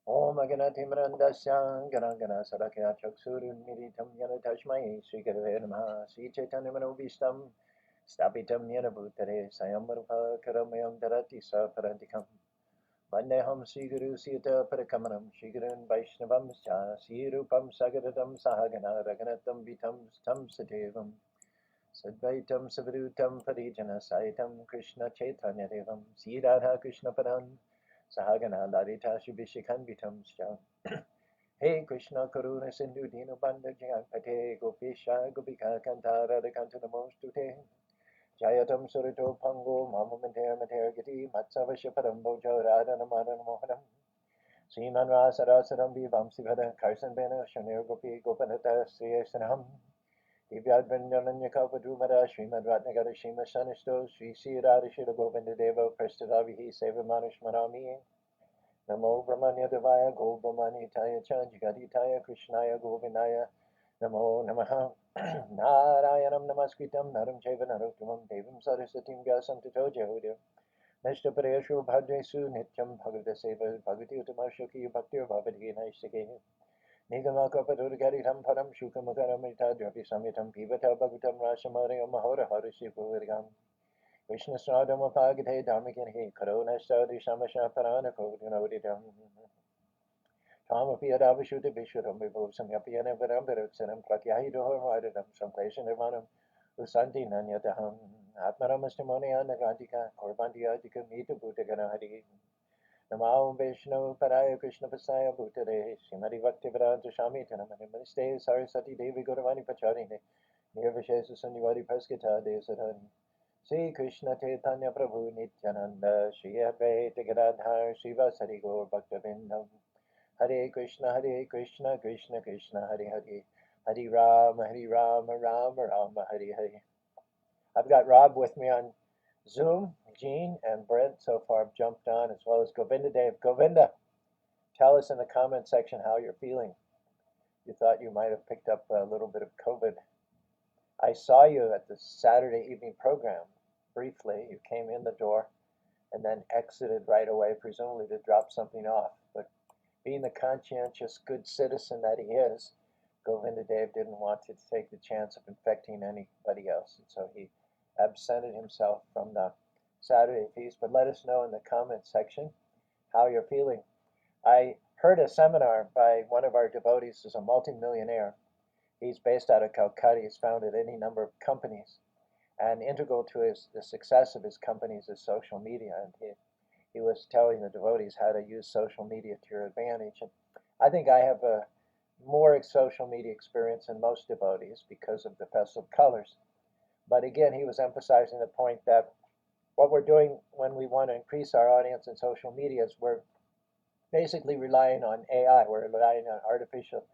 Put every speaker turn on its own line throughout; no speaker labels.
Om Aganatimrandasya Ganagana Sarakya Chaksurun Miritam Yana Tashmai Sri Gurave Namaha Sri Chaitanya Manobishtam Stapitam Yana Bhutare Sayamarupa Karamayam Darati Saparantikam Vandeham Sri Guru Sita Parakamanam Sri Gurun Vaishnavam Scha Sri Rupam Sagaradam Sahagana Raganatam Vitam Stam Sadevam Sadvaitam Savrutam Parijana Saitam Krishna Chaitanya Devam Sri Radha Krishna Padan Sahagana Lalita Shubhishikanvitam Scha Hey Krishna Karuna Sindhu Dinu Bandha Jagapate Gopisha Gopika Kanta Radhakanta Namostute Jayatam Surito Pango Mama Mater Mater Giti Matsavasya Paramboja Radhana Madana Mohanam Sriman Rasarasaram Vivam Sivada Karsan Bena Shanir Gopi Gopanata Sriyasanam Divyadvandananya Kalpadrumada Srimad Ratnagara Shima Sanisto Sri Sri Radha Shila Govinda Deva Prastadavihi Seva Manushmanami Namo Brahmanya Devaya Go Brahmanitaya Jagaditaya Krishnaya Govindaya Namo Namaha Narayanam Namaskritam Naram Chaiva Narottamam Devam Saraswatim Vyasam Tato Jahudir Nashtaparayashu Bhadresu Nityam Bhagavata Seva Bhagavati Utamashaki Bhaktir Bhavati Naishake Nigamakapadurgaritam Param Shukamakaramita Drapi Samitam Pivata Bhagatam Rashamarayam Mahora Harishi Purigam Krishna Sradama Pagate Dharmakin Karona Stadi Samasha Parana Kodinodidam Tamapi Adavashuta Vishuram Vivo Samyapiana Varambiruxanam Pratyahidohar Varadam Samklesha Nirvanam Usanti Nanyataham Atmaramastamoniya Nagrantika Korbandiyatika Mita Bhutagana Hari Namo Vishnu Paraya Krishna Pasaya Bhutare Srimati Bhaktivedanta Swami Tanamani Maniste Sarasati Devi Gauravani Pacharine Nirvishesa Sanyavadi Praskita Desadani Sri Krishna Chaitanya Prabhu Nityananda Sri Advaita Gadadhar Srivasari Gaur Bhaktivinoda Hare Krishna Krishna Krishna Hare Hare Hare Rama Rama Rama Hare Hare. I've got Rob with me on Zoom. Jean and Brent so far have jumped on, as well as Govinda Dave. Govinda, tell us in the comment section how you're feeling. You thought you might have picked up a little bit of COVID. I saw you at the Saturday evening program briefly. You came in the door and then exited right away, presumably to drop something off. But being the conscientious, good citizen that he is, Govinda Dave didn't want to take the chance of infecting anybody else, and so he absented himself from the Saturday feast. But let us know in the comment section how you're feeling. I heard a seminar by one of our devotees who's a multimillionaire. He's based out of Calcutta. He's founded any number of companies, and integral to the success of his companies is social media. And he was telling the devotees how to use social media to your advantage. And I think I have a more social media experience than most devotees because of the festive colors. But again, he was emphasizing the point that what we're doing when we want to increase our audience in social media is we're basically relying on AI, we're relying on artificial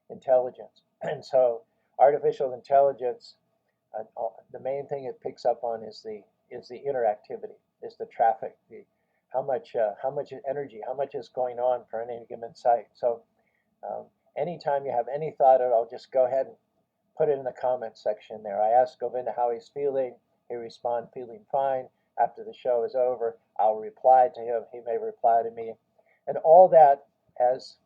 intelligence. And so artificial intelligence, the main thing it picks up on is the interactivity, is the traffic, how much energy, how much is going on for any given site. So um, anytime you have any thought at all, just go ahead and put it in the comments section there. I asked Govinda how he's feeling. He responded, feeling fine. After the show is over, I'll reply to him. He may reply to me. And all that, as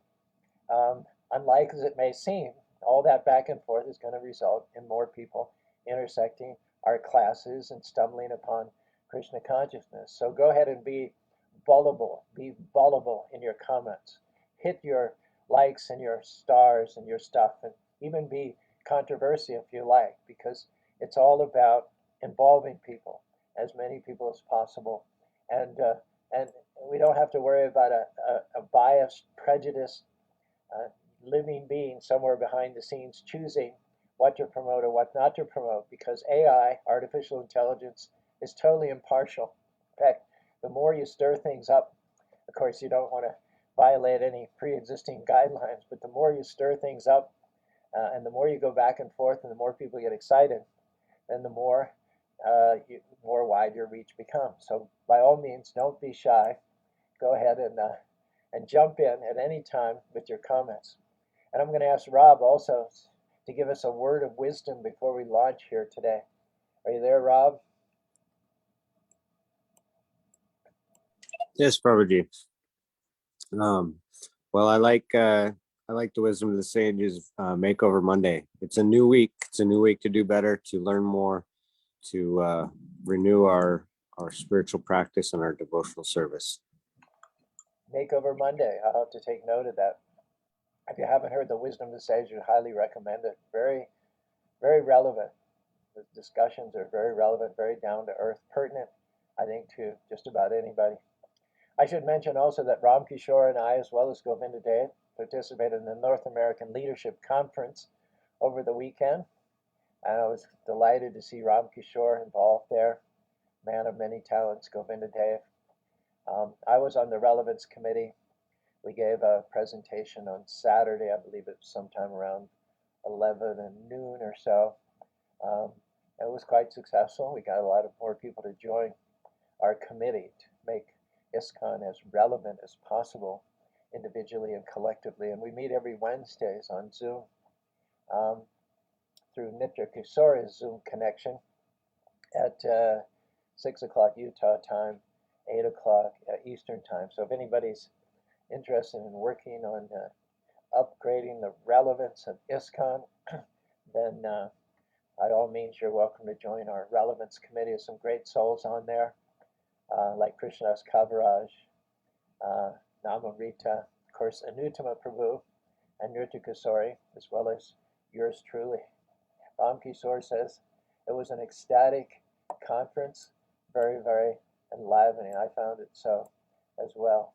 unlike as it may seem, all that back and forth is going to result in more people intersecting our classes and stumbling upon Krishna consciousness. So go ahead and be voluble in your comments. Hit your likes and your stars and your stuff, and even be controversial if you like, because it's all about involving people, as many people as possible, and we don't have to worry about a biased, prejudiced uh, living being somewhere behind the scenes choosing what to promote or what not to promote, because AI, artificial intelligence, is totally impartial. In fact, the more you stir things up, of course, you don't want to violate any pre existing guidelines, but the more you stir things up and the more you go back and forth and the more people get excited, then the more wide your reach becomes. So, by all means, don't be shy. Go ahead and jump in at any time with your comments. And I'm going to ask Rob also to give us a word of wisdom before we launch here today. Are you there, Rob?
Yes, Prabhuji. Um, Well, I like the wisdom of the sages. Makeover Monday. It's a new week. It's a new week to do better, to learn more, to renew our spiritual practice and our devotional service.
Makeover Monday. I'll have to take note of that. If you haven't heard the Wisdom of the Sage, I highly recommend it. Very, very relevant. The discussions are very relevant, very down to earth, pertinent, I think, to just about anybody. I should mention also that Ram Kishore and I, as well as Govinda Dev, participated in the North American Leadership Conference over the weekend. And I was delighted to see Ram Kishore involved there, man of many talents, Govinda Dev. I was on the Relevance Committee. We gave a presentation on Saturday, I believe it was sometime around 11 and noon or so. Um, it was quite successful. We got a lot of more people to join our committee to make ISKCON as relevant as possible, individually and collectively. And we meet every Wednesdays on Zoom um, through Nitya Kisore's Zoom connection at 6 o'clock Utah time, 8 o'clock Eastern time. So if anybody's interested in working on upgrading the relevance of ISKCON, then by all means, you're welcome to join our relevance committee. There's some great souls on there, like Krishnadas Kaviraj, Namarita, of course, Anutama Prabhu, and Nritya Kisori, as well as yours truly. Ram Kishore says it was an ecstatic conference, very, very enlivening. I found it so as well.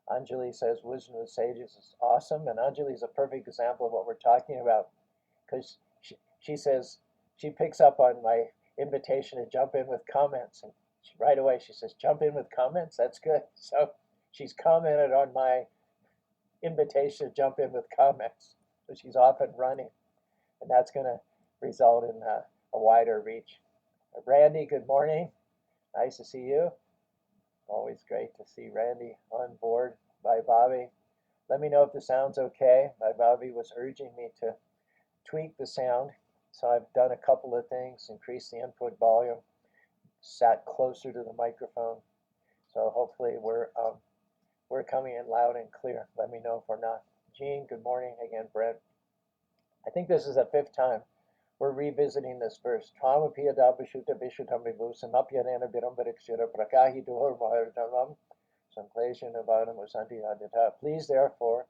Anjali says wisdom of the sages is awesome, and Anjali is a perfect example of what we're talking about, because she says she picks up on my invitation to jump in with comments, and right away she says, "Jump in with comments. That's good." So she's commented on my invitation to jump in with comments. So she's off and running, and that's going to result in a wider reach. Randy, good morning. Nice to see you. Always great to see Randy on board. Bye, Bobby. Let me know if the sound's okay. My Bobby was urging me to tweak the sound, so I've done a couple of things, increased the input volume, sat closer to the microphone. So hopefully we're coming in loud and clear. Let me know if we're not. Gene, good morning again, Brent. I think this is the fifth time we're revisiting this verse. Please, therefore,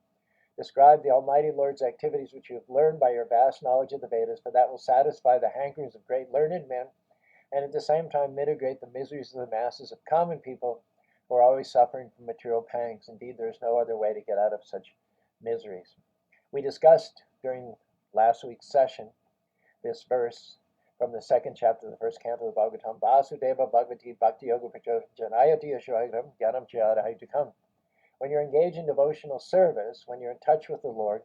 describe the Almighty Lord's activities which you have learned by your vast knowledge of the Vedas, for that will satisfy the hankerings of great learned men, and at the same time mitigate the miseries of the masses of common people who are always suffering from material pangs. Indeed, there is no other way to get out of such miseries. We discussed during last week's session this verse from the second chapter of the first canto of the Bhagavatam, Vasudeva Bhagavati Bhakti Yoga Janayati Ashwagram Gyanam Chayadahaitukam. When you're engaged in devotional service, when you're in touch with the Lord,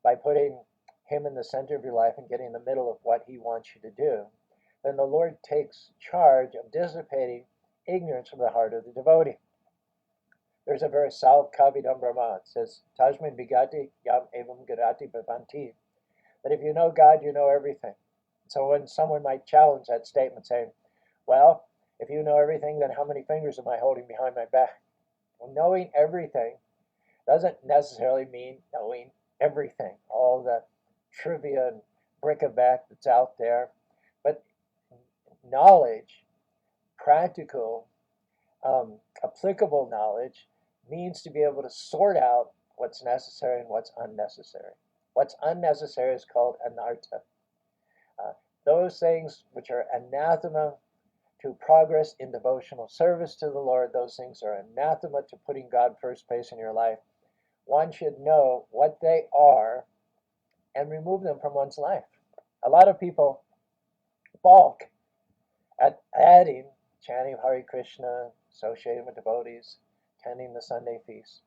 by putting Him in the center of your life and getting in the middle of what He wants you to do, then the Lord takes charge of dissipating ignorance from the heart of the devotee. There's a verse, Salv Kavidam Brahma, it says, Tajmin Bigati Yam Evam Gadati Bhavanti, that if you know God, you know everything. So when someone might challenge that statement saying, well, if you know everything, then how many fingers am I holding behind my back? Well, knowing everything doesn't necessarily mean knowing everything, all the trivia and bric-a-brac that's out there. But knowledge, practical, applicable knowledge, means to be able to sort out what's necessary and what's unnecessary. What's unnecessary is called anartha. Those things which are anathema to progress in devotional service to the Lord, those things are anathema to putting God first place in your life. One should know what they are and remove them from one's life. A lot of people balk at adding chanting of Hare Krishna, associating with devotees, attending the Sunday feast.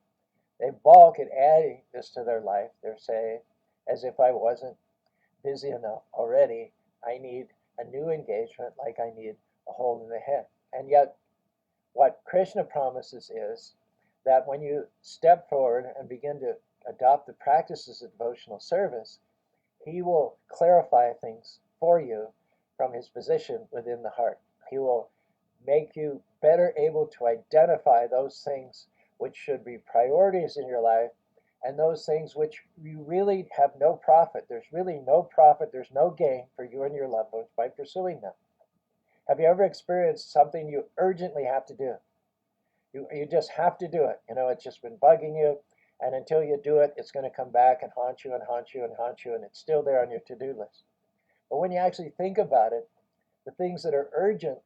They balk at adding this to their life. They're saying, as if I wasn't busy enough already, I need a new engagement like I need a hole in the head. And yet, what Krishna promises is that when you step forward and begin to adopt the practices of devotional service, He will clarify things for you from His position within the heart. He will make you better able to identify those things which should be priorities in your life and those things which you really have no profit. There's really no profit, there's no gain for you and your loved ones by pursuing them. Have you ever experienced something you urgently have to do? You just have to do it. It's just been bugging you, and until you do it, it's going to come back and haunt you and haunt you and haunt you, and it's still there on your to-do list. But when you actually think about it, the things that are urgent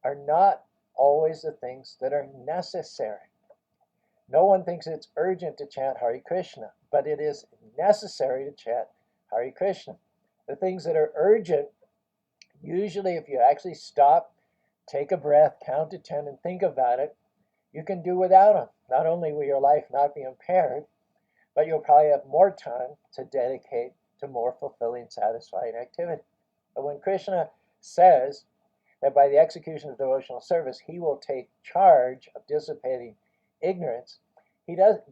are not always the things that are necessary. No one thinks it's urgent to chant Hare Krishna, but it is necessary to chant Hare Krishna. The things that are urgent, usually if you actually stop, take a breath, count to 10, and think about it, you can do without them. Not only will your life not be impaired, but you'll probably have more time to dedicate to more fulfilling, satisfying activity. But when Krishna says that by the execution of devotional service, he will take charge of dissipating ignorance,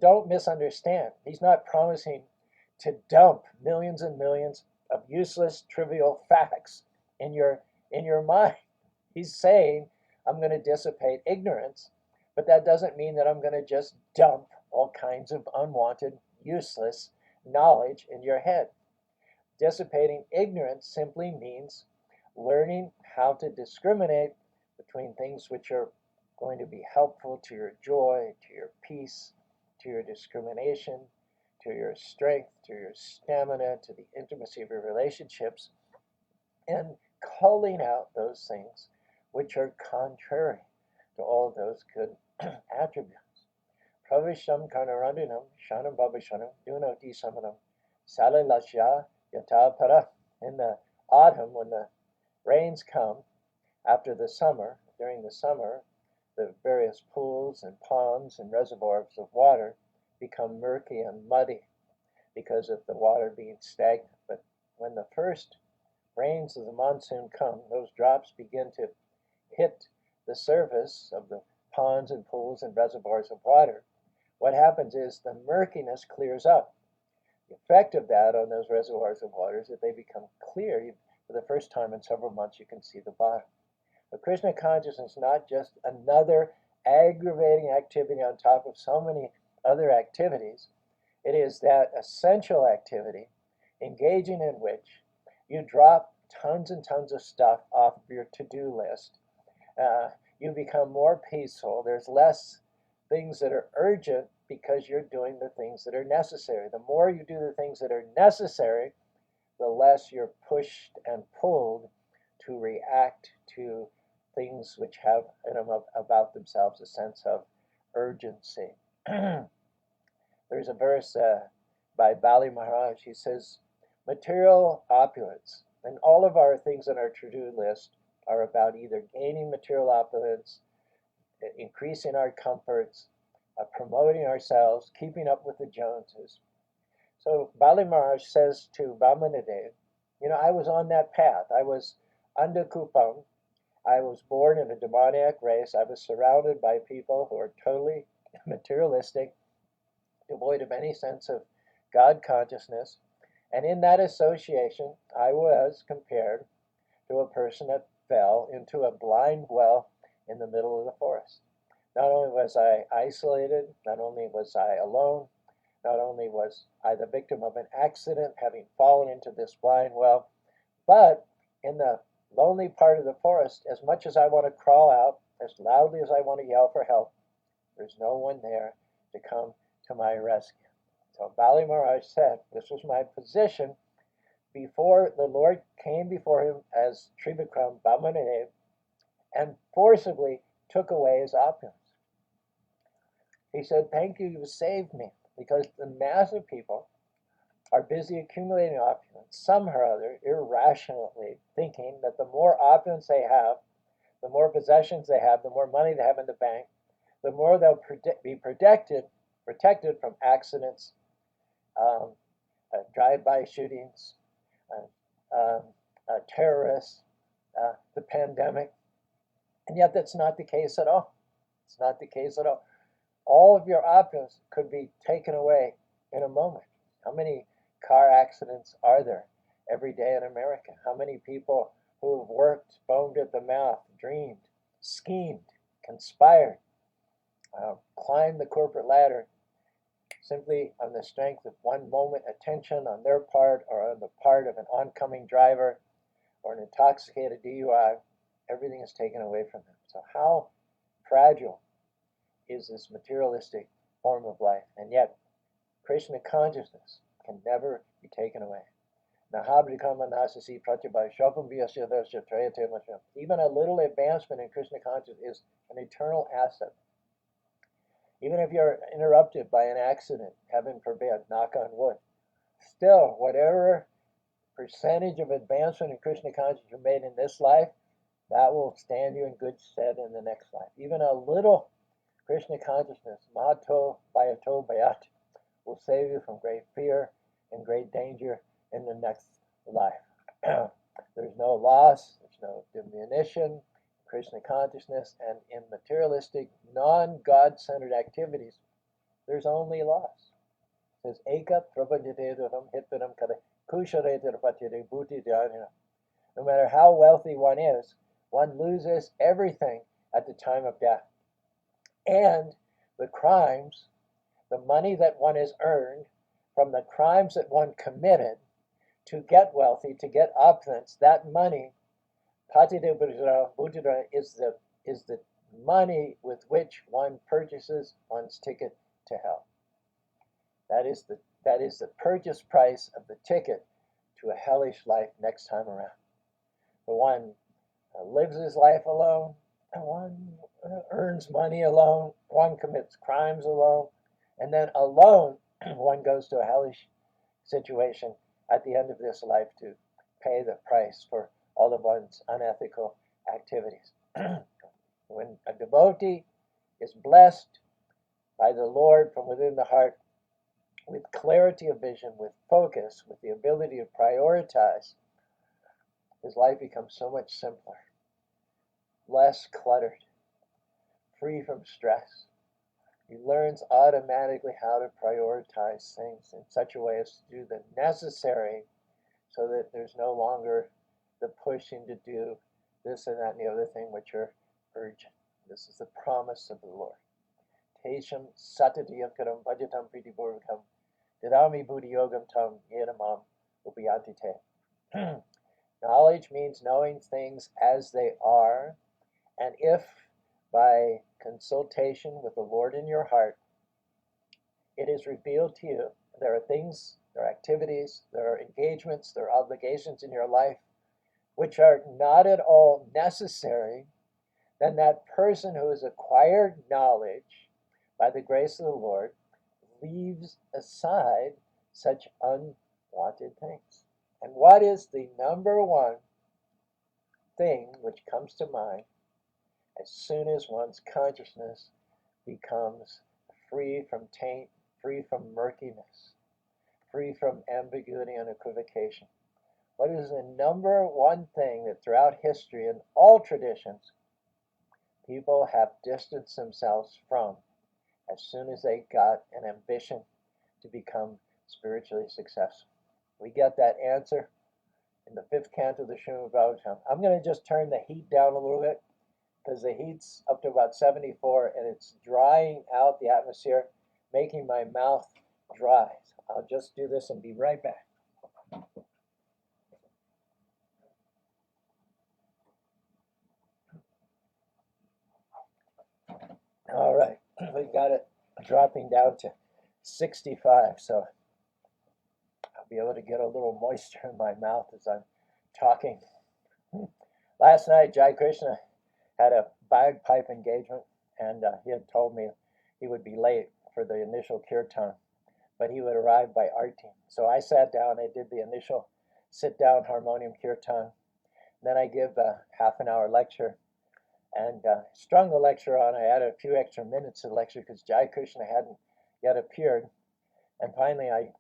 don't misunderstand. He's not promising to dump millions and millions of useless, trivial facts in your mind. He's saying, I'm going to dissipate ignorance, but that doesn't mean that I'm going to just dump all kinds of unwanted, useless knowledge in your head. Dissipating ignorance simply means learning how to discriminate between things which are going to be helpful to your joy, to your peace, to your discrimination, to your strength, to your stamina, to the intimacy of your relationships, and culling out those things which are contrary to all those good attributes. Pravisham karnarandinam shanam babishanam dunoti samanam salalasya yata para. In the autumn, when the rains come after the summer, during the summer, the various pools and ponds and reservoirs of water become murky and muddy because of the water being stagnant. But when the first rains of the monsoon come, those drops begin to hit the surface of the ponds and pools and reservoirs of water. What happens is the murkiness clears up. The effect of that on those reservoirs of water is that they become clear. For the first time in several months, you can see the bottom. But Krishna consciousness is not just another aggravating activity on top of so many other activities. It is that essential activity, engaging in which you drop tons and tons of stuff off of your to-do list. You become more peaceful. There's less things that are urgent because you're doing the things that are necessary. The more you do the things that are necessary, the less you're pushed and pulled to react to things which have in them about themselves a sense of urgency. There's a verse by Bali Maharaj. He says, material opulence, and all of our things on our to-do list are about either gaining material opulence, increasing our comforts, promoting ourselves, keeping up with the Joneses. So Bali Maharaj says to Vamanadev, I was on that path. I was under Kupam. I was born in a demoniac race. I was surrounded by people who are totally materialistic, devoid of any sense of God consciousness. And in that association, I was compared to a person that fell into a blind well in the middle of the forest. Not only was I isolated, not only was I alone, not only was I the victim of an accident, having fallen into this blind well, but in the lonely part of the forest, as much as I want to crawl out, as loudly as I want to yell for help, there's no one there to come to my rescue. So Bali Maharaj said, this was my position before the Lord came before him as Trivikram Vamanadev and forcibly took away his opulence. He said, thank you, you saved me, because the mass of people are busy accumulating opulence, somehow or other, irrationally thinking that the more opulence they have, the more possessions they have, the more money they have in the bank, the more they'll be protected from accidents, drive-by shootings, terrorists, the pandemic. And yet that's not the case at all. It's not the case at all. All of your opulence could be taken away in a moment. How many car accidents are there every day in America? How many people who have worked, foamed at the mouth, dreamed, schemed, conspired, climbed the corporate ladder, simply on the strength of one moment attention on their part or on the part of an oncoming driver or an intoxicated DUI, everything is taken away from them. So how fragile is this materialistic form of life? And yet, Krishna consciousness can never be taken away. Even a little advancement in Krishna consciousness is an eternal asset. Even if you're interrupted by an accident, heaven forbid, knock on wood, still, whatever percentage of advancement in Krishna consciousness you made in this life, that will stand you in good stead in the next life. Even a little Krishna consciousness, mato bayato bayat, will save you from great fear and great danger in the next life. There's no loss, there's no diminution in Krishna consciousness, and in materialistic, non-God-centered activities, there's only loss. It says, Eka prabhajadedaram hitvidam kada kusharetirpatyade bhuti dhyana. No matter how wealthy one is, one loses everything at the time of death. And the crimes, the money that one has earned from the crimes that one committed to get wealthy, to get opulence, that money, is the money with which one purchases one's ticket to hell. That is the purchase price of the ticket to a hellish life next time around. The one lives his life alone, and one earns money alone, one commits crimes alone, and then alone one goes to a hellish situation at the end of this life to pay the price for all of one's unethical activities. When a devotee is blessed by the Lord from within the heart with clarity of vision, with focus, with the ability to prioritize, his life becomes so much simpler, less cluttered, free from stress. He learns automatically how to prioritize things in such a way as to do the necessary so that there's no longer the pushing to do this and that and the other thing which are urgent. This is the promise of the Lord. Tesham satatiyankaram bhajatam pritipurvakam didami buddhi yogam tam yenamam upayantite. Knowledge means knowing things as they are, and if by consultation with the Lord in your heart, it is revealed to you there are things, there are activities, there are engagements, there are obligations in your life which are not at all necessary, then that person who has acquired knowledge by the grace of the Lord leaves aside such unwanted things. And what is the number one thing which comes to mind as soon as one's consciousness becomes free from taint, free from murkiness, free from ambiguity and equivocation? What is the number one thing that throughout history in all traditions people have distanced themselves from as soon as they got an ambition to become spiritually successful? We get that answer in the 5th canto of the Srimad Bhagavatam. I'm going to just turn the heat down a little bit because the heat's up to about 74 and it's drying out the atmosphere, making my mouth dry. So I'll just do this and be right back. All right, we got it dropping down to 65, so I'll be able to get a little moisture in my mouth as I'm talking. Last night, Jai Krishna had a bagpipe engagement, and he had told me he would be late for the initial kirtan, but he would arrive by arti. So I sat down, I did the initial sit-down harmonium kirtan, then I give a half-an-hour lecture, and strung the lecture on. I added a few extra minutes to the lecture because Jai Krishna hadn't yet appeared, and finally I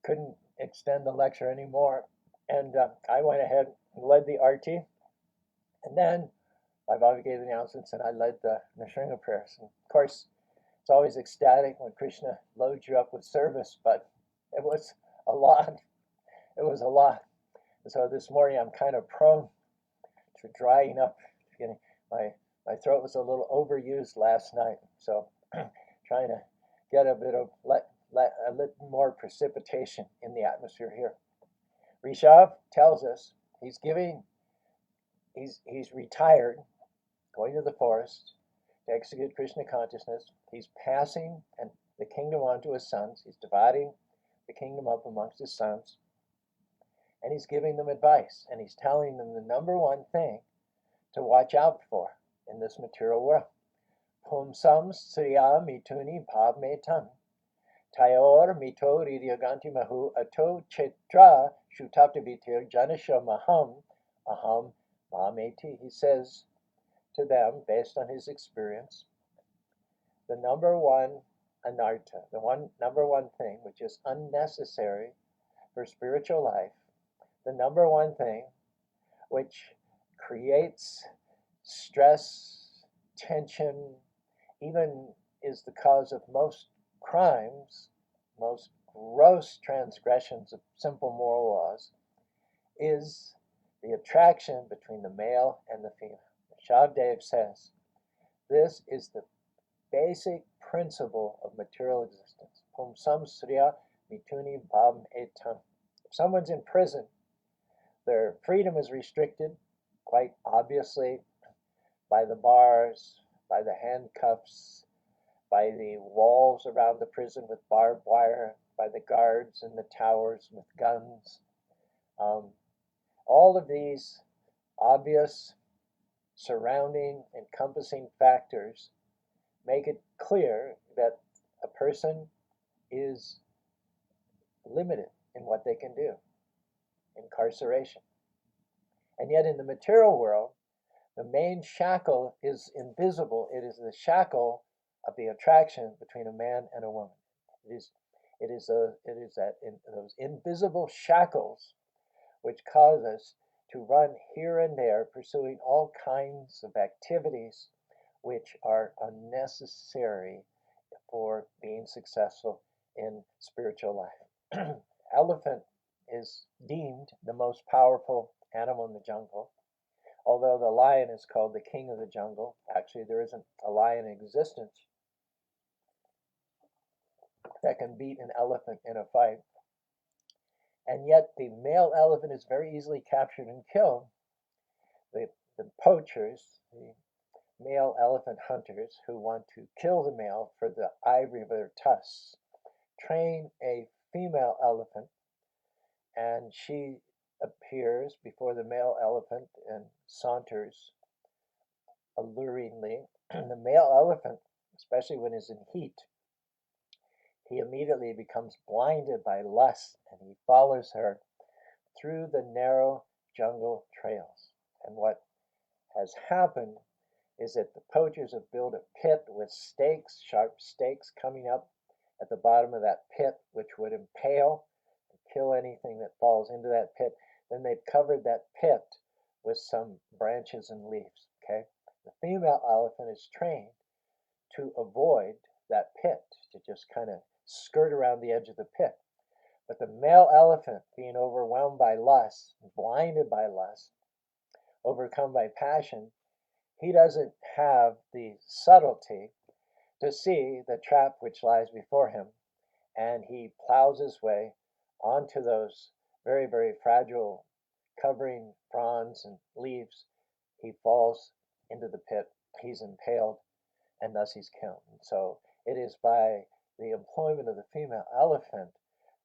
couldn't extend the lecture anymore, and I went ahead and led the arti, and then my Baba gave the announcements, and I led the Nrsimha prayers. And of course, it's always ecstatic when Krishna loads you up with service, but it was a lot. It was a lot. And so this morning I'm kind of prone to drying up. My throat was a little overused last night, so trying to get a bit of a little more precipitation in the atmosphere here. Rishabh tells us he's retired, going to the forest to execute Krishna consciousness. He's passing and the kingdom on to his sons. He's dividing the kingdom up amongst his sons, and he's giving them advice, and he's telling them the number one thing to watch out for in this material world. Pumsam Sriya Mituni Bhav Metam Tayor Mito Ridyaganti Mahu Ato Chetra Shutaptavitir Janasha Maham Aham Mameti. He says to them, based on his experience, the number one anartha, the number one thing which is unnecessary for spiritual life, the number one thing which creates stress, tension, even is the cause of most crimes, most gross transgressions of simple moral laws, is the attraction between the male and the female. Shavdev says this is the basic principle of material existence. Pumsam Sriya Mituni Bhav Etam. If someone's in prison, their freedom is restricted, quite obviously, by the bars, by the handcuffs, by the walls around the prison with barbed wire, by the guards in the towers with guns. All of these obvious surrounding, encompassing factors make it clear that a person is limited in what they can do. Incarceration. And yet in the material world, the main shackle is invisible. It is the shackle of the attraction between a man and a woman. It is those invisible shackles which cause us to run here and there, pursuing all kinds of activities which are unnecessary for being successful in spiritual life. Elephant is deemed the most powerful animal in the jungle. Although the lion is called the king of the jungle, actually there isn't a lion in existence that can beat an elephant in a fight. And yet the male elephant is very easily captured and killed. The poachers, the male elephant hunters who want to kill the male for the ivory of their tusks, train a female elephant, and she appears before the male elephant and saunters alluringly. The male elephant, especially when he's in heat, he immediately becomes blinded by lust, and he follows her through the narrow jungle trails. And what has happened is that the poachers have built a pit with stakes, sharp stakes coming up at the bottom of that pit, which would impale and kill anything that falls into that pit. Then they've covered that pit with some branches and leaves. Okay, the female elephant is trained to avoid that pit, to just kind of skirt around the edge of the pit. But the male elephant, being overwhelmed by lust, blinded by lust, overcome by passion, he doesn't have the subtlety to see the trap which lies before him, and he plows his way onto those very, very fragile covering fronds and leaves. He falls into the pit, he's impaled, and thus he's killed. And so it is by the employment of the female elephant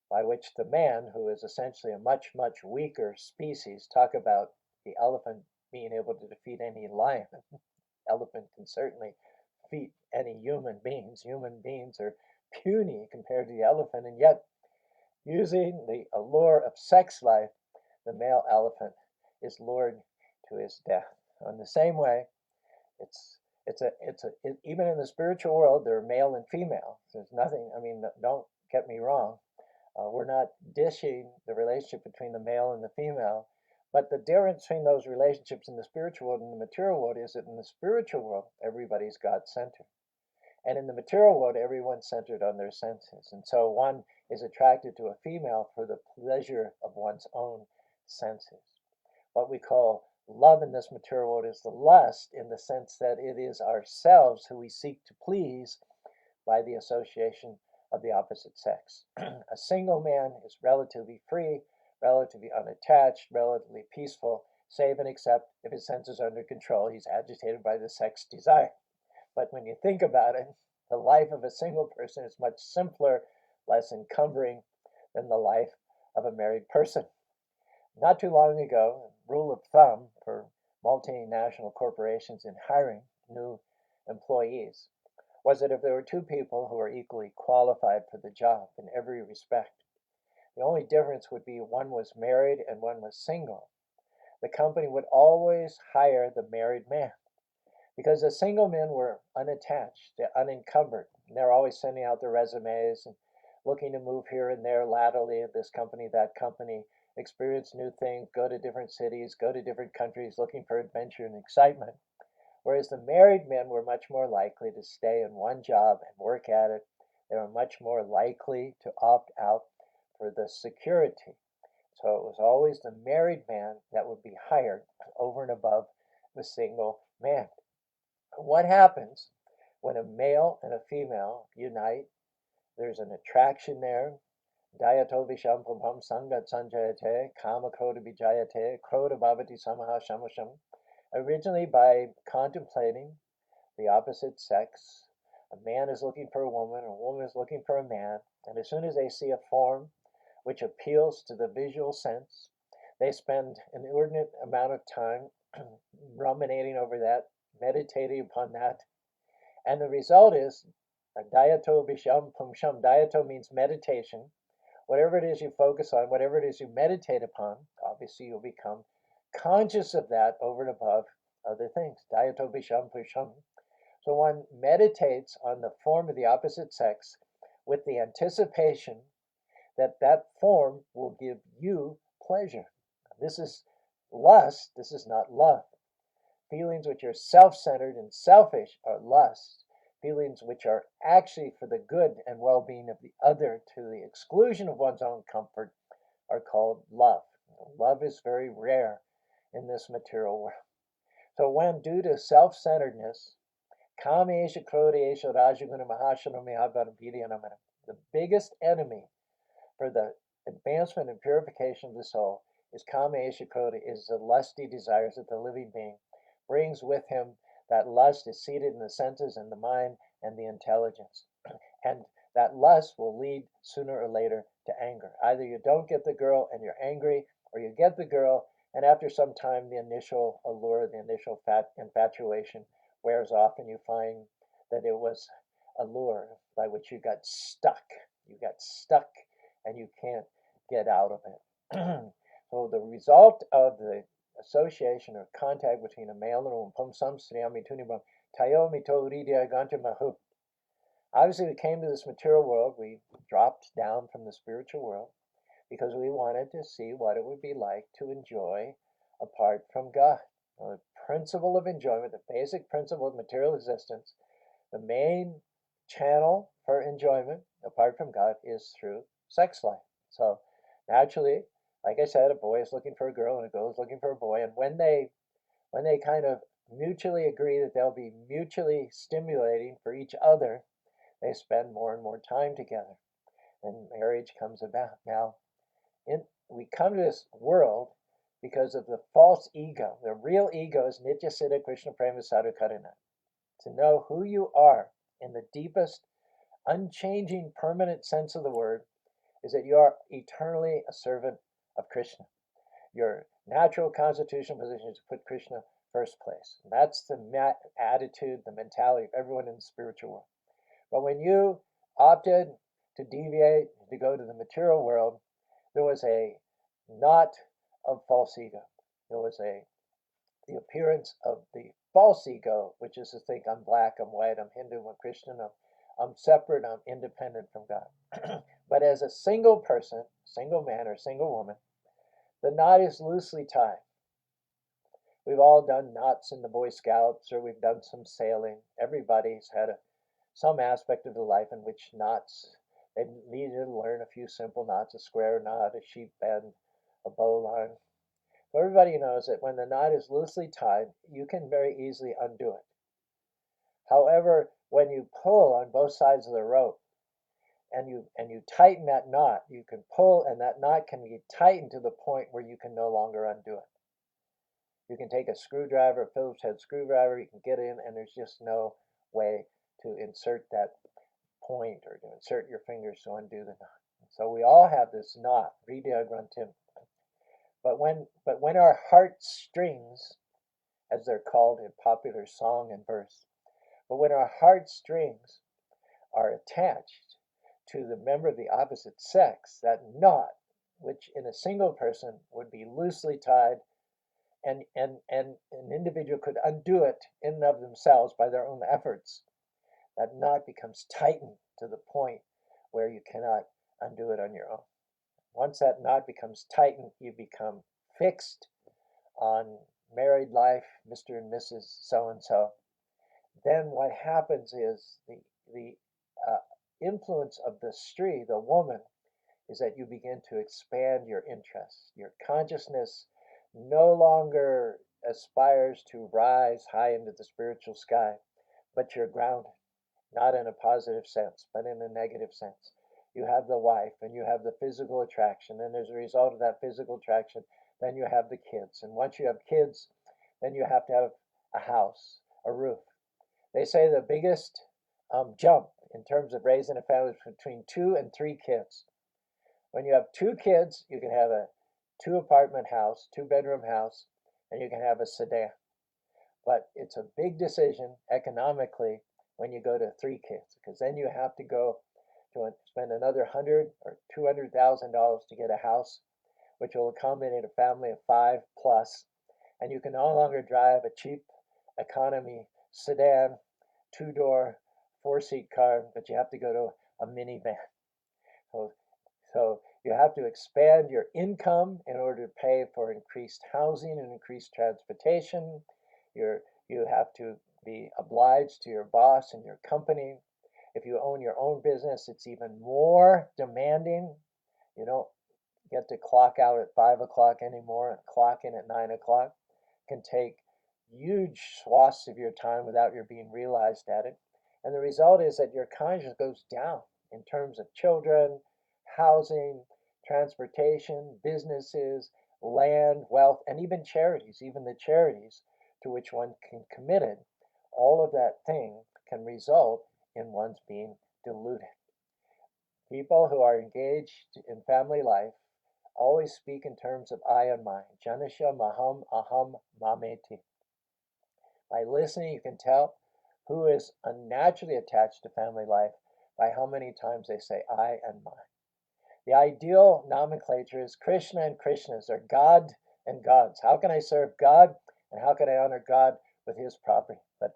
by which the man, who is essentially a much, much weaker species, talk about the elephant being able to defeat any lion. Elephant can certainly defeat any human beings. Human beings are puny compared to the elephant, and yet, using the allure of sex life, the male elephant is lured to his death. In the same way, even in the spiritual world, there are male and female. There's nothing, I mean, don't get me wrong. We're not dishing the relationship between the male and the female, but the difference between those relationships in the spiritual world and the material world is that in the spiritual world, everybody's God-centered. And in the material world, everyone's centered on their senses. And so one is attracted to a female for the pleasure of one's own senses. What we call love in this material world is the lust, in the sense that it is ourselves who we seek to please by the association of the opposite sex. A single man is relatively free, relatively unattached, relatively peaceful, save and except if his senses are under control, he's agitated by the sex desire. But when you think about it, the life of a single person is much simpler, less encumbering than the life of a married person. Not too long ago, a rule of thumb for multinational corporations in hiring new employees was that if there were two people who were equally qualified for the job in every respect, the only difference would be one was married and one was single, the company would always hire the married man because the single men were unattached, they're unencumbered, and they're always sending out their resumes and looking to move here and there laterally at this company, that company, experience new things, go to different cities, go to different countries looking for adventure and excitement. Whereas the married men were much more likely to stay in one job and work at it. They were much more likely to opt out for the security. So it was always the married man that would be hired over and above the single man. What happens when a male and a female unite? There's an attraction there. Dayato visham pumpam sangat sanjayate, kama kroda vijayate, kroda bhavati samaha shamasham. Originally by contemplating the opposite sex, a man is looking for a woman is looking for a man, and as soon as they see a form which appeals to the visual sense, they spend an inordinate amount of time ruminating over that, meditating upon that, and the result is dayato visham pumsham. Dayato means meditation. Whatever it is you focus on, whatever it is you meditate upon, obviously you'll become conscious of that over and above other things. Dayato visham pusham. So one meditates on the form of the opposite sex with the anticipation that that form will give you pleasure. This is lust, this is not love. Feelings which are self-centered and selfish are lust. Feelings which are actually for the good and well-being of the other to the exclusion of one's own comfort are called love. Love is very rare in this material world. So when due to self-centeredness, the biggest enemy for the advancement and purification of the soul is is the lusty desires that the living being brings with him. That lust is seated in the senses and the mind and the intelligence. And that lust will lead sooner or later to anger. Either you don't get the girl and you're angry, or you get the girl and after some time the initial allure, the initial infatuation wears off and you find that it was a lure by which you got stuck. You got stuck and you can't get out of it. So the result of the association or contact between a male and a woman, obviously we came to this material world, we dropped down from the spiritual world because we wanted to see what it would be like to enjoy apart from God. Now, the principle of enjoyment, the basic principle of material existence, the main channel for enjoyment apart from God is through sex life. So naturally, like I said, a boy is looking for a girl and a girl is looking for a boy, and when they kind of mutually agree that they'll be mutually stimulating for each other, they spend more and more time together, and marriage comes about. Now, we come to this world because of the false ego. The real ego is Nitya Siddha Krishna Prema Sadhu Karuna. To know who you are in the deepest, unchanging, permanent sense of the word is that you are eternally a servant of Krishna. Your natural constitutional position is to put Krishna first place. And that's the attitude, the mentality of everyone in the spiritual world. But when you opted to deviate, to go to the material world, there was a knot of false ego. There was the appearance of the false ego, which is to think I'm black, I'm white, I'm Hindu, I'm Christian, I'm separate, I'm independent from God. But as a single person, single man or single woman, the knot is loosely tied. We've all done knots in the Boy Scouts, or we've done some sailing. Everybody's had some aspect of their life in which knots, they needed to learn a few simple knots, a square knot, a sheep bend, a bowline. So everybody knows that when the knot is loosely tied, you can very easily undo it. However, when you pull on both sides of the rope and you tighten that knot, you can pull and that knot can be tightened to the point where you can no longer undo it. You can take a screwdriver, a Phillips head screwdriver, you can get in, and there's just no way to insert that point or to insert your fingers to undo the knot. So we all have this knot, Ridiagrantim. But when our heartstrings, as they're called in popular song and verse, but when our heartstrings are attached to the member of the opposite sex, that knot, which in a single person would be loosely tied, and an individual could undo it in and of themselves by their own efforts, that knot becomes tightened to the point where you cannot undo it on your own. Once that knot becomes tightened, you become fixed on married life, Mr. and Mrs. So-and-so. Then what happens is the influence of the Stree, the woman, is that you begin to expand your interests. Your consciousness no longer aspires to rise high into the spiritual sky, but you're grounded, not in a positive sense, but in a negative sense. You have the wife and you have the physical attraction, and as a result of that physical attraction, then you have the kids. And once you have kids, then you have to have a house, a roof. They say the biggest jump in terms of raising a family is between 2 and 3 kids. When you have 2 kids, you can have a 2-apartment house, 2-bedroom house, and you can have a sedan. But it's a big decision economically when you go to 3 kids, because then you have to go to spend another $100,000 or $200,000 to get a house, which will accommodate a family of 5 plus, and you can no longer drive a cheap economy sedan, 2-door, 4-seat car, but you have to go to a minivan. So you have to expand your income in order to pay for increased housing and increased transportation. You have to be obliged to your boss and your company. If you own your own business, it's even more demanding. You don't get to clock out at 5 o'clock anymore and clock in at 9 o'clock. It can take huge swaths of your time without your being realized at it. And the result is that your conscience goes down in terms of children, housing, transportation, businesses, land, wealth, and even charities, even the charities to which one can commit it. All of that thing can result in one's being deluded. People who are engaged in family life always speak in terms of I and mine. Janisha maham aham mameti. By listening, you can tell who is unnaturally attached to family life by how many times they say I and mine. The ideal nomenclature is Krishna and Krishnas, or God and gods. How can I serve God and how can I honor God with his property? But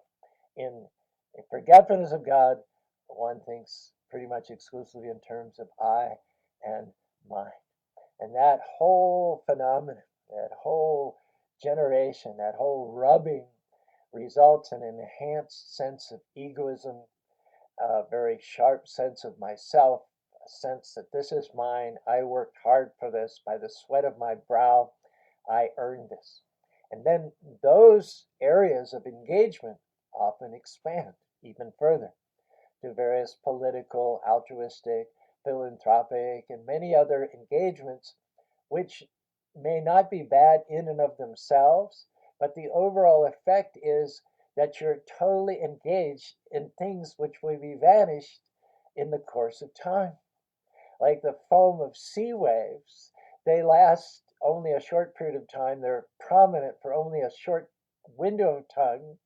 in forgetfulness of God, one thinks pretty much exclusively in terms of I and mine. And that whole phenomenon, that whole generation, that whole rubbing results in an enhanced sense of egoism, a very sharp sense of myself, a sense that this is mine. I worked hard for this by the sweat of my brow. I earned this. And then those areas of engagement often expand even further to various political, altruistic, philanthropic, and many other engagements, which may not be bad in and of themselves, but the overall effect is that you're totally engaged in things which will be vanished in the course of time. Like the foam of sea waves, they last only a short period of time, they're prominent for only a short window of time,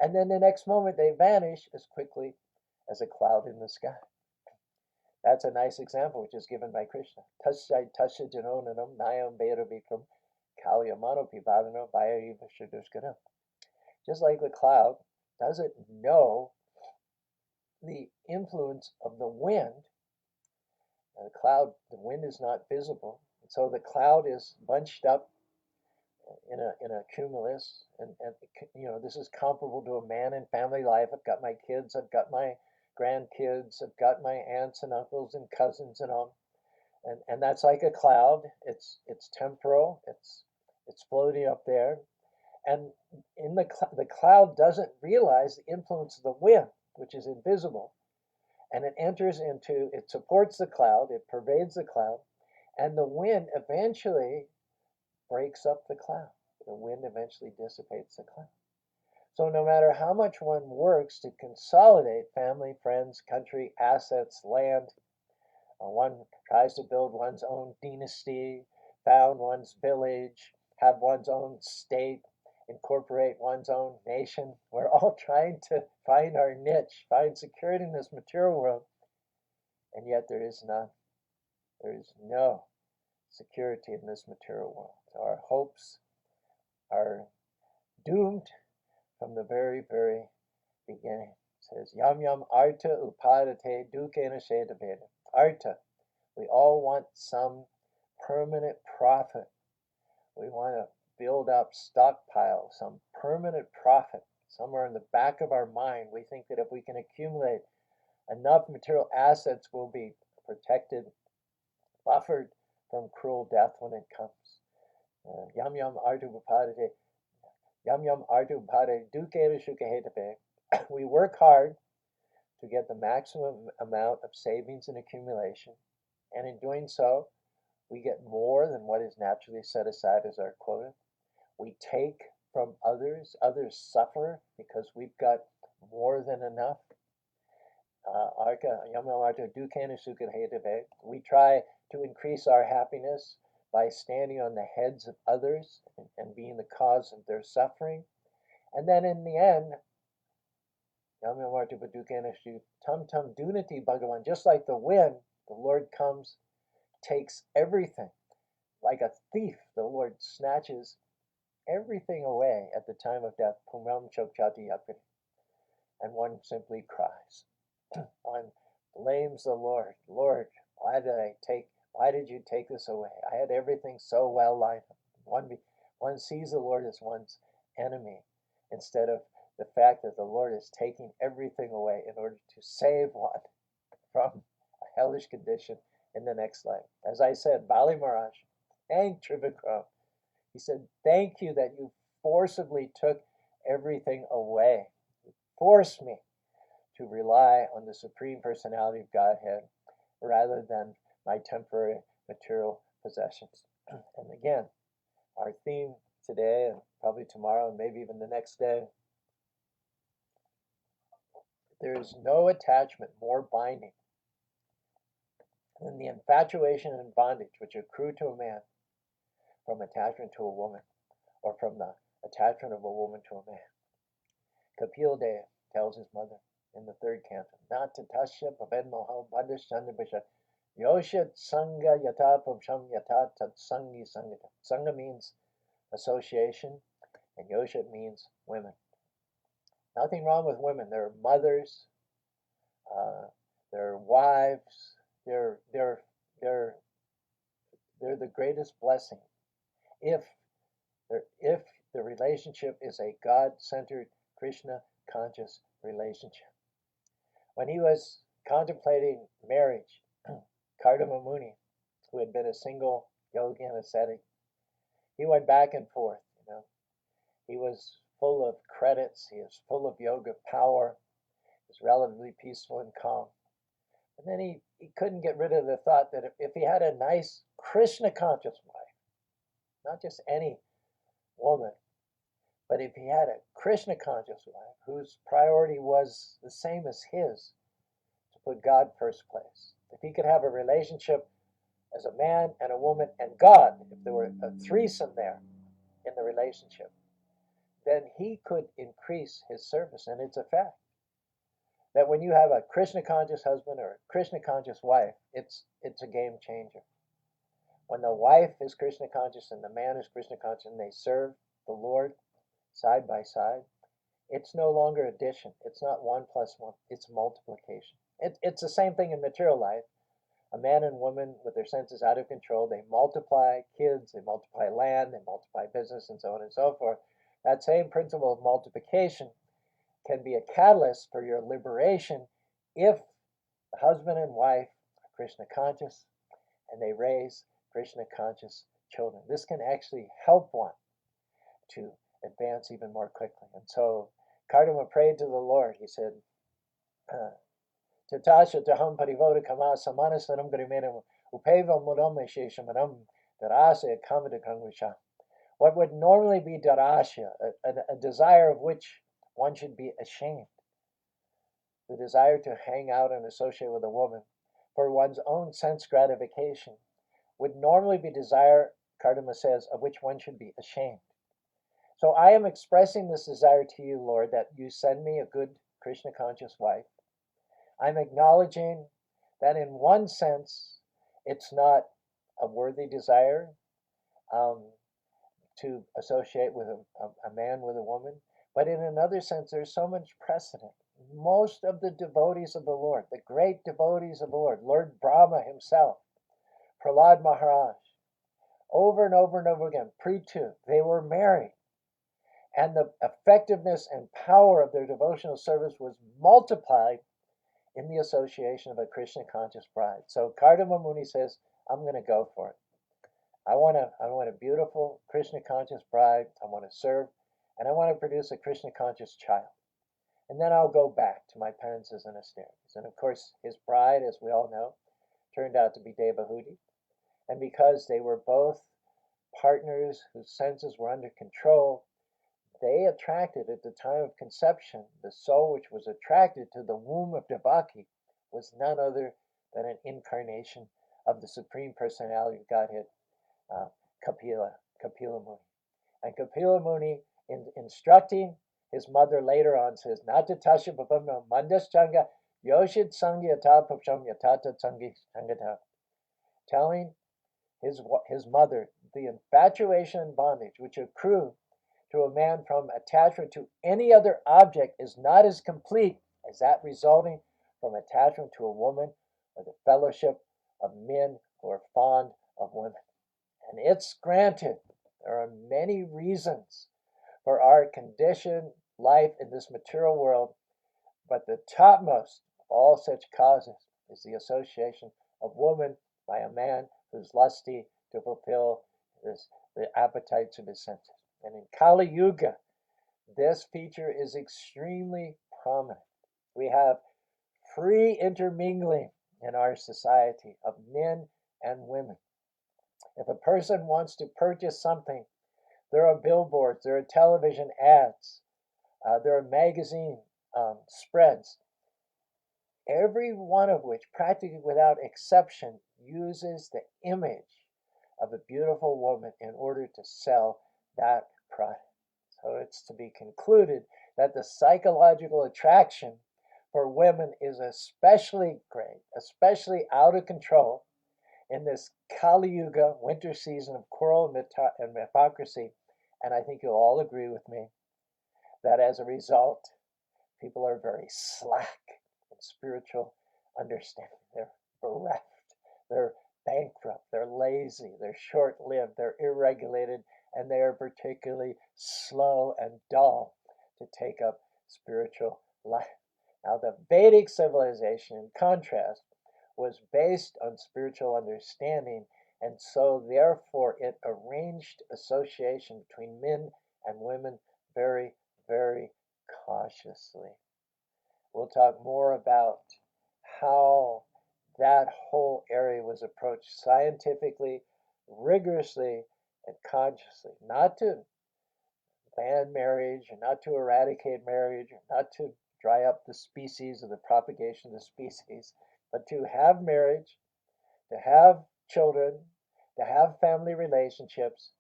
and then the next moment they vanish as quickly as a cloud in the sky. That's a nice example which is given by Krishna. Tasya tasya janonanam nayam bhairavitram kalyamano pibadano bhayariva shadushkanam. Just like the cloud doesn't know the influence of the wind. The wind is not visible. And so the cloud is bunched up in a cumulus. And this is comparable to a man in family life. I've got my kids, I've got my grandkids, I've got my aunts and uncles and cousins and all. And that's like a cloud. It's temporal. It's floating up there. And in the cloud doesn't realize the influence of the wind. which is invisible, and it supports the cloud, it pervades the cloud, and the wind eventually breaks up the cloud. The wind eventually dissipates the cloud. So no matter how much one works to consolidate family, friends, country, assets, land, one tries to build one's own dynasty, found one's village, have one's own state, incorporate one's own nation. We're all trying to find our niche, find security in this material world, and yet there is none. There is no security in this material world. Our hopes are doomed from the very, very beginning. It says, Yam yam arta upadate dukena shedaveda. Arta. We all want some permanent profit. We want to build up stockpile, some permanent profit. Somewhere in the back of our mind, we think that if we can accumulate enough material assets, we'll be protected, buffered from cruel death when it comes. Yam yam artu upadate. Yam yam artu upadate dukena shukahetabe. We work hard to get the maximum amount of savings and accumulation. And in doing so, we get more than what is naturally set aside as our quota. We take from others. Others suffer because we've got more than enough. We try to increase our happiness by standing on the heads of others and being the cause of their suffering. And then in the end, just like the wind, the Lord comes, takes everything. Like a thief, the Lord snatches everything away at the time of death. And one simply cries. One blames the Lord. Lord, why did you take this away? I had everything so well lined up. One sees the Lord as one's enemy instead of the fact that the Lord is taking everything away in order to save one from a hellish condition in the next life. As I said, Bali Maharaj thanked Trivikram. He said, thank you that you forcibly took everything away. You forced me to rely on the Supreme Personality of Godhead rather than my temporary material possessions. And again, our theme today and probably tomorrow and maybe even the next day, there is no attachment more binding than the infatuation and bondage which accrue to a man from attachment to a woman or from the attachment of a woman to a man. Kapil Dev tells his mother in the third canto, Natatasya Paven Moha Bandish Chandabisha Yoshat Sangha Yata Pamsham Yata Tat Sangi Sangata. Sangha means association and Yoshat means women. Nothing wrong with women. They're mothers, they're wives, they're the greatest blessing if the relationship is a God-centered, Krishna-conscious relationship. When he was contemplating marriage, Kardama Muni, who had been a single yogi and ascetic, he went back and forth. He was full of credits. He was full of yoga power. He was relatively peaceful and calm. And then he couldn't get rid of the thought that if he had a nice Krishna-conscious wife, not just any woman, but if he had a Krishna-conscious wife whose priority was the same as his, to put God first place, if he could have a relationship as a man and a woman and God, if there were a threesome there in the relationship, then he could increase his service. And it's a fact that when you have a Krishna-conscious husband or a Krishna-conscious wife, it's a game changer. When the wife is Krishna-conscious and the man is Krishna-conscious and they serve the Lord side by side, it's no longer addition. It's not 1 + 1. It's multiplication. It's the same thing in material life. A man and woman with their senses out of control, they multiply kids, they multiply land, they multiply business, and so on and so forth. That same principle of multiplication can be a catalyst for your liberation if the husband and wife are Krishna conscious and they raise Krishna conscious children. This can actually help one to advance even more quickly. And so Kardama prayed to the Lord. He said, Tatasha taham parivoda kama samanasanam grimenam upeva mudam sheshamanam darasa kamada kangvisha. What would normally be darasha, a desire of which one should be ashamed, the desire to hang out and associate with a woman for one's own sense gratification, would normally be desire, Kardama says, of which one should be ashamed. So I am expressing this desire to you, Lord, that you send me a good Krishna conscious wife. I'm acknowledging that in one sense, it's not a worthy desire um, to associate with a man with a woman, but in another sense, there's so much precedent. Most of the devotees of the Lord, the great devotees of the Lord, Lord Brahma himself, Prahlad Maharaj, over and over and over again, Prithu, they were married. And the effectiveness and power of their devotional service was multiplied in the association of a Krishna conscious bride. So Kardama Muni says, I'm going to go for it. I want a beautiful Krishna conscious bride. I want to serve, and I want to produce a Krishna conscious child. And then I'll go back to my penances and austerities. And of course, his bride, as we all know, turned out to be Devahuti. And because they were both partners whose senses were under control, they attracted at the time of conception, the soul which was attracted to the womb of Devaki was none other than an incarnation of the Supreme Personality of Godhead, Kapila Muni. And Kapila Muni, in instructing his mother later on, says, Natatasha Bhavamna Mandaschanga Yoshid Sangyata Papsham Yatata Sangata, telling his mother the infatuation and bondage which accrue to a man from attachment to any other object is not as complete as that resulting from attachment to a woman or the fellowship of men who are fond of women. And it's granted there are many reasons for our conditioned life in this material world, but the topmost of all such causes is the association of woman by a man who's lusty to fulfill the appetites of his senses. And in Kali Yuga, this feature is extremely prominent. We have free intermingling in our society of men and women. If a person wants to purchase something, there are billboards, there are television ads, there are magazine spreads, every one of which, practically without exception, uses the image of a beautiful woman in order to sell that product. So it's to be concluded that the psychological attraction for women is especially great, especially out of control in this Kali Yuga winter season of quarrel and hypocrisy. And I think you'll all agree with me that as a result, people are very slack in spiritual understanding. They're bereft, they're bankrupt, they're lazy, they're short lived, they're irregulated, and they are particularly slow and dull to take up spiritual life. Now, the Vedic civilization, in contrast, was based on spiritual understanding, and so therefore it arranged association between men and women very, very cautiously. We'll talk more about how that whole area was approached scientifically, rigorously, and consciously, not to ban marriage, or not to eradicate marriage, or not to dry up the species or the propagation of the species, but to have marriage, to have children, to have family relationships,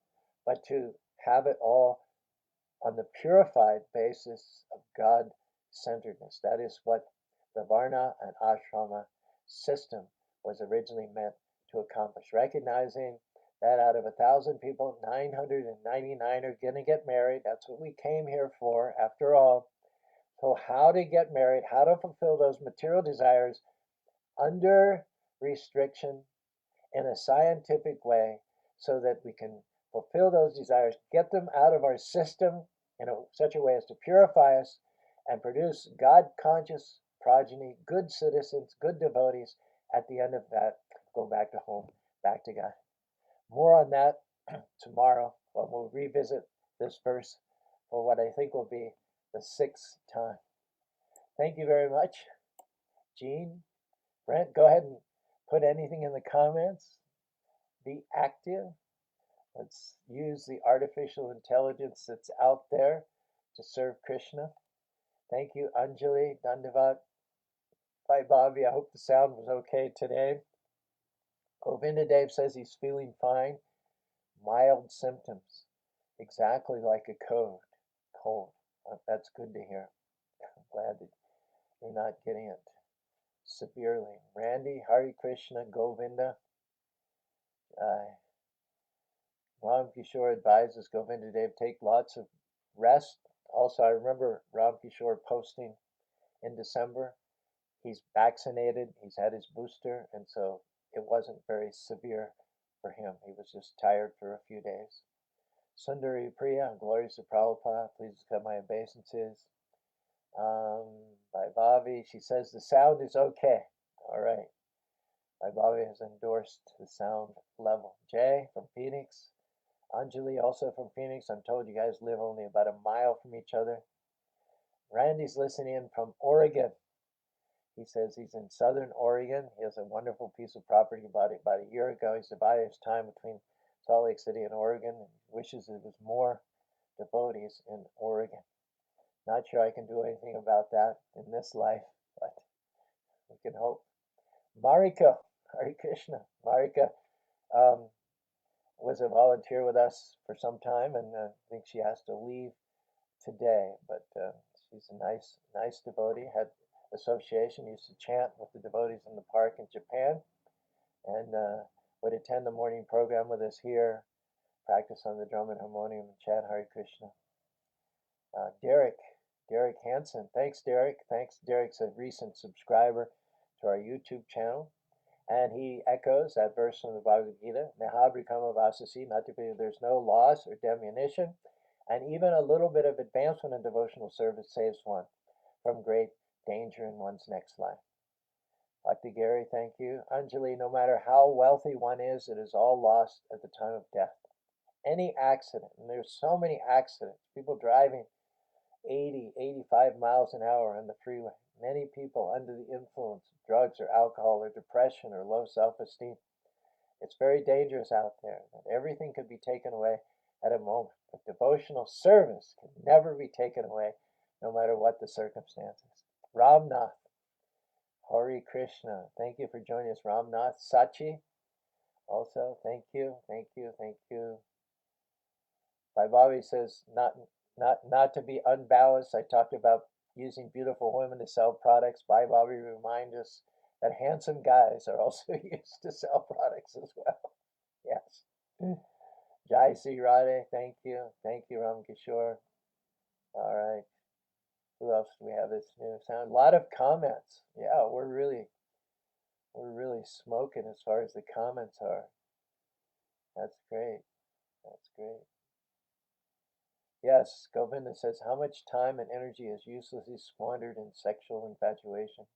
but to have it all on the purified basis of God centeredness. That is what the Varna and Ashrama system was originally meant to accomplish, recognizing that out of 1,000 people, 999 are going to get married. That's what we came here for, after all. So, how to get married, how to fulfill those material desires under restriction in a scientific way so that we can fulfill those desires, get them out of our system in such a way as to purify us and produce God conscious progeny, good citizens, good devotees. At the end of that, go back to home, back to God. More on that tomorrow when we'll revisit this verse for what I think will be the 6th time. Thank you very much. Jean, Brent, go ahead and put anything in the comments. Be active. Let's use the artificial intelligence that's out there to serve Krishna. Thank you, Anjali, Dandavat. Bye, Bobby. I hope the sound was okay today. Govinda Dev says he's feeling fine. Mild symptoms, exactly like a cold. That's good to hear. I'm glad that you're not getting it severely. Randy, Hari Krishna, Govinda. Ram Kishore advises Govinda Dev take lots of rest. Also, I remember Ram Kishore posting in December. He's vaccinated, he's had his booster, and so it wasn't very severe for him. He was just tired for a few days. Sundari Priya, glories to Prabhupada, please accept my obeisances. By Bobby, she says the sound is okay. All right. By Bobby has endorsed the sound level. Jay from Phoenix. Anjali, also from Phoenix. I'm told you guys live only about a mile from each other. Randy's listening in from Oregon. He says he's in Southern Oregon. He has a wonderful piece of property about a year ago. He's divided his time between Salt Lake City and Oregon and wishes there was more devotees in Oregon. Not sure I can do anything about that in this life, but we can hope. Marika, Hare Krishna. Marika was a volunteer with us for some time, and I think she has to leave today. But she's a nice devotee. Had association, used to chant with the devotees in the park in Japan, and would attend the morning program with us here, practice on the drum and harmonium, and chant Hare Krishna. Derek Hansen. Thanks, Derek. Derek's a recent subscriber to our YouTube channel. And he echoes that verse from the Bhagavad Gita, Nahabrikama Vasasi, not to be, there's no loss or diminution, and even a little bit of advancement in devotional service saves one from great danger in one's next life. Dr. Gary, thank you. Anjali, no matter how wealthy one is, it is all lost at the time of death. Any accident, and there's so many accidents, people driving 80, 85 miles an hour on the freeway. Many people under the influence of drugs or alcohol or depression or low self-esteem. It's very dangerous out there. Everything could be taken away at a moment. But devotional service can never be taken away, no matter what the circumstances. Ramnath, Hari Krishna. Thank you for joining us, Ramnath. Sachi, also, thank you. Bhai Bobby says, not to be unbalanced. I talked about using beautiful women to sell products. Bhai Bobby reminds us that handsome guys are also used to sell products as well. Yes. Jai C. Radhe, thank you. Thank you, Ram Kishore. All right. Who else do we have this new sound? A lot of comments. Yeah, we're really smoking as far as the comments are. That's great. Yes, Govinda says, how much time and energy is uselessly squandered in sexual infatuation?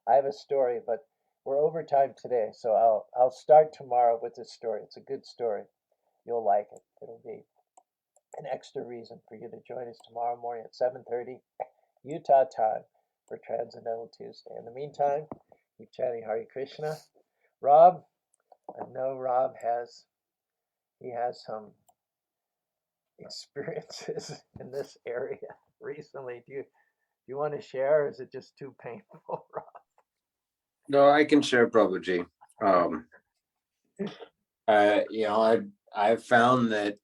I have a story, but we're over time today, so I'll start tomorrow with this story. It's a good story. You'll like it. It'll be an extra reason for you to join us tomorrow morning at 7:30 Utah time for Transcendental Tuesday. In the meantime, keep chanting Hare Krishna. Rob, I know Rob has some experiences in this area recently. Do you want to share, or is it just too painful, Rob?
No, I can share, Prabhuji. I've found that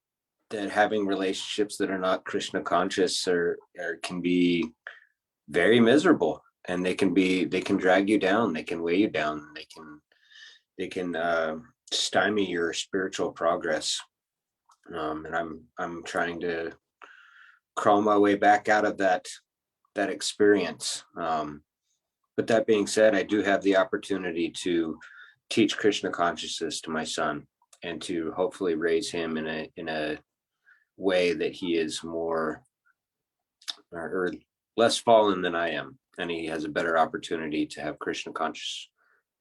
having relationships that are not Krishna conscious can be very miserable, and they can drag you down, they can weigh you down, they can stymie your spiritual progress. And I'm trying to crawl my way back out of that experience. But that being said, I do have the opportunity to teach Krishna consciousness to my son, and to hopefully raise him in a way that he is more or less fallen than I am, and he has a better opportunity to have Krishna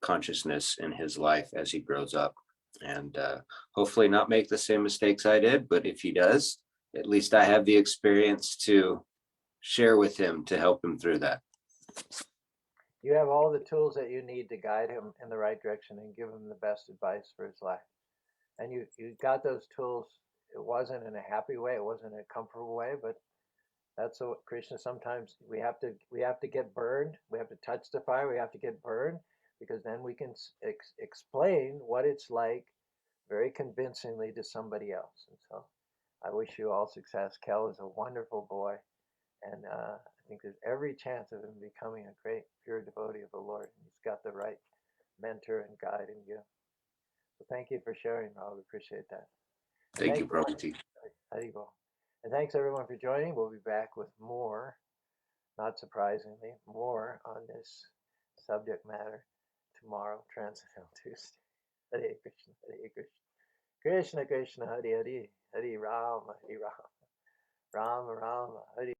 consciousness in his life as he grows up, and hopefully not make the same mistakes I did. But if he does, at least I have the experience to share with him to help him through that.
You have all the tools that you need to guide him in the right direction and give him the best advice for his life. And you got those tools. It wasn't in a happy way. It wasn't in a comfortable way, but that's what Krishna. Sometimes we have to get burned. We have to touch the fire. We have to get burned because then we can explain what it's like very convincingly to somebody else. And so I wish you all success. Kel is a wonderful boy, and I think there's every chance of him becoming a great pure devotee of the Lord. And he's got the right mentor and guide in you. So thank you for sharing, Rob. Appreciate that. And
Thank you,
thanks,
Prabhuji.
Haribo. And thanks everyone for joining. We'll be back with more, not surprisingly, more on this subject matter tomorrow, Transcendental Tuesday. Hare Krishna, Hare Krishna. Krishna Krishna, Hare Hare, Hare Rama, Hare Rama, Rama Rama, Hare